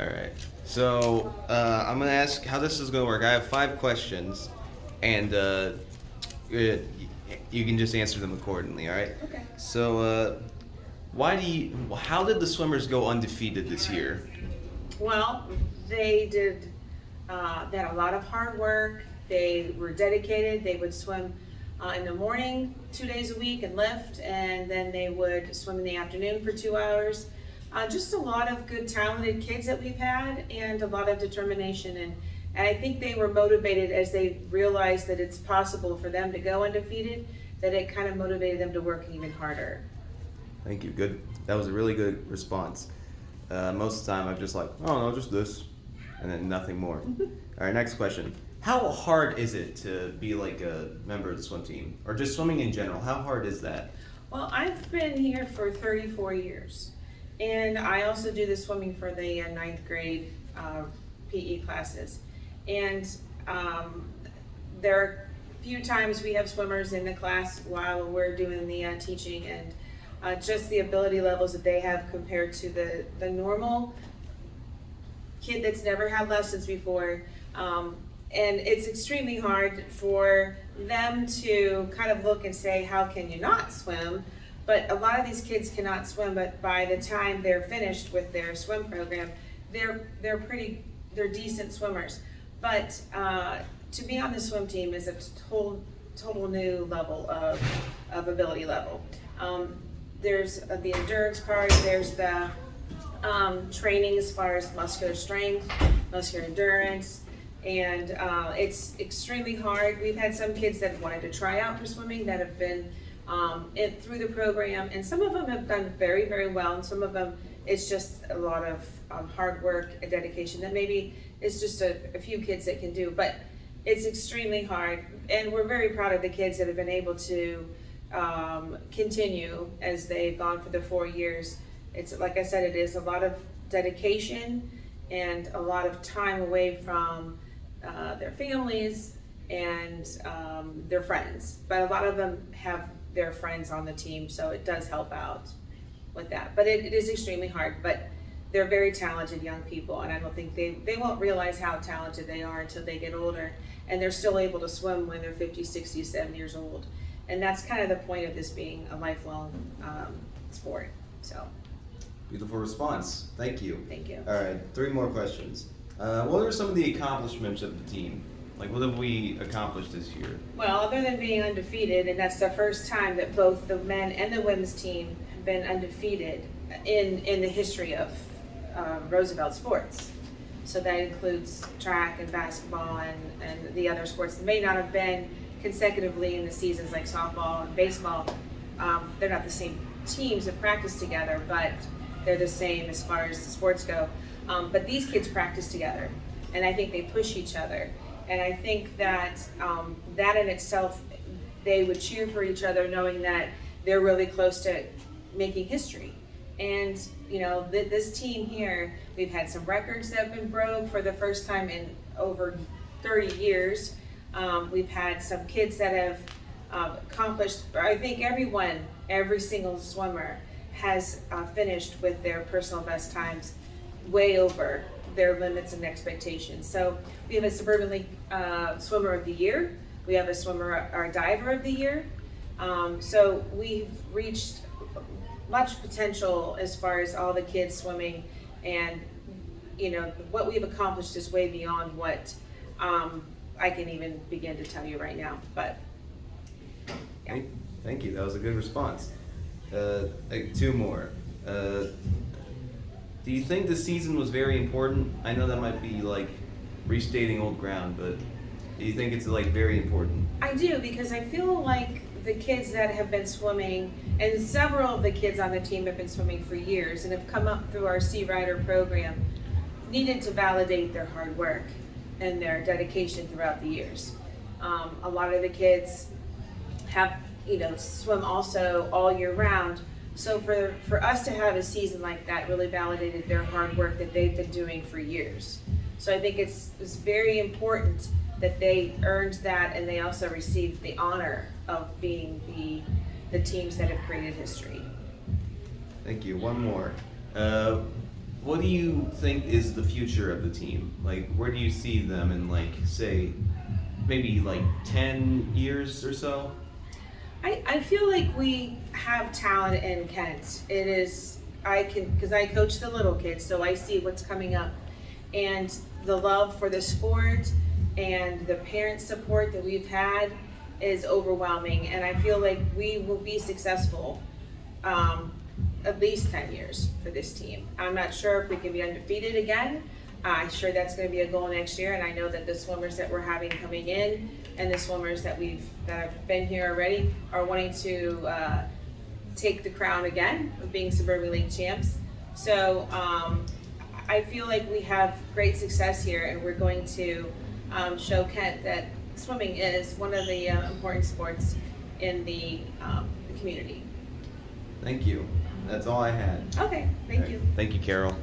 All right. So I'm gonna ask how this is gonna work. I have 5 questions, and you you can just answer them accordingly. All right. Okay. So why do you? How did the swimmers go undefeated this year? Well, they did. They had a lot of hard work. They were dedicated. They would swim in the morning 2 days a week and lift, and then they would swim in the afternoon for 2 hours. Just a lot of good, talented kids that we've had, and a lot of determination. And I think they were motivated as they realized that it's possible for them to go undefeated. That it kind of motivated them to work even harder. Thank you. Good. That was a really good response. Most of the time, I'm just like, oh no, just this, and then nothing more. All right, next question. How hard is it to be like a member of the swim team, or just swimming in general? How hard is that? Well, I've been here for 34 years, and I also do the swimming for the ninth grade PE classes. And there are a few times we have swimmers in the class while we're doing the teaching, and just the ability levels that they have compared to the normal kid that's never had lessons before. And it's extremely hard for them to kind of look and say, how can you not swim? But a lot of these kids cannot swim, but by the time they're finished with their swim program, they're decent swimmers. But to be on the swim team is a total new level of ability level. There's the endurance part, there's the training as far as muscular strength, muscular endurance, and it's extremely hard. We've had some kids that wanted to try out for swimming that have been through the program, and some of them have done very, very well, and some of them it's just a lot of hard work and dedication that maybe it's just a few kids that can do, but it's extremely hard, and we're very proud of the kids that have been able to continue as they've gone for the 4 years. It's like I said, it is a lot of dedication and a lot of time away from their families and their friends. But a lot of them have their friends on the team, so it does help out with that. But it is extremely hard, but they're very talented young people, and I don't think they won't realize how talented they are until they get older, and they're still able to swim when they're 50, 60, 70 years old. And that's kind of the point of this being a lifelong sport. So. Beautiful response. Thank you. Thank you. All right, 3 more questions. What are some of the accomplishments of the team? Like, what have we accomplished this year? Well, other than being undefeated, and that's the first time that both the men and the women's team have been undefeated in the history of Roosevelt sports. So that includes track and basketball and the other sports that may not have been consecutively in the seasons, like softball and baseball. They're not the same teams that practice together, but they're the same as far as the sports go. But these kids practice together, and I think they push each other. And I think that that in itself, they would cheer for each other, knowing that they're really close to making history. And you know, this team here, we've had some records that have been broke for the first time in over 30 years. We've had some kids that have accomplished, I think every single swimmer has finished with their personal best times way over their limits and expectations. So we have a Suburban League Swimmer of the Year. We have a Diver of the Year. So we've reached much potential as far as all the kids swimming, and you know, what we've accomplished is way beyond what I can even begin to tell you right now. But yeah. Thank you. That was a good response. 2 more. Do you think the season was very important? I know that might be like restating old ground, but do you think it's like very important? I do, because I feel like the kids that have been swimming, and several of the kids on the team have been swimming for years and have come up through our Sea Rider program, needed to validate their hard work and their dedication throughout the years. A lot of the kids have, you know, swim also all year round. So for us to have a season like that really validated their hard work that they've been doing for years. So I think it's very important that they earned that, and they also received the honor of being the teams that have created history. Thank you. 1 more. what do you think is the future of the team? Like, where do you see them in, like, say, maybe like 10 years or so? I feel like we have talent in Kent. It is, because I coach the little kids, so I see what's coming up. And the love for the sport and the parent support that we've had is overwhelming. And I feel like we will be successful at least 10 years for this team. I'm not sure if we can be undefeated again. I'm sure that's going to be a goal next year, and I know that the swimmers that we're having coming in and the swimmers that have been here already are wanting to take the crown again of being Suburban League champs. So I feel like we have great success here, and we're going to show Kent that swimming is one of the important sports in the community. Thank you. That's all I had. Okay, thank you. Thank you, Carol.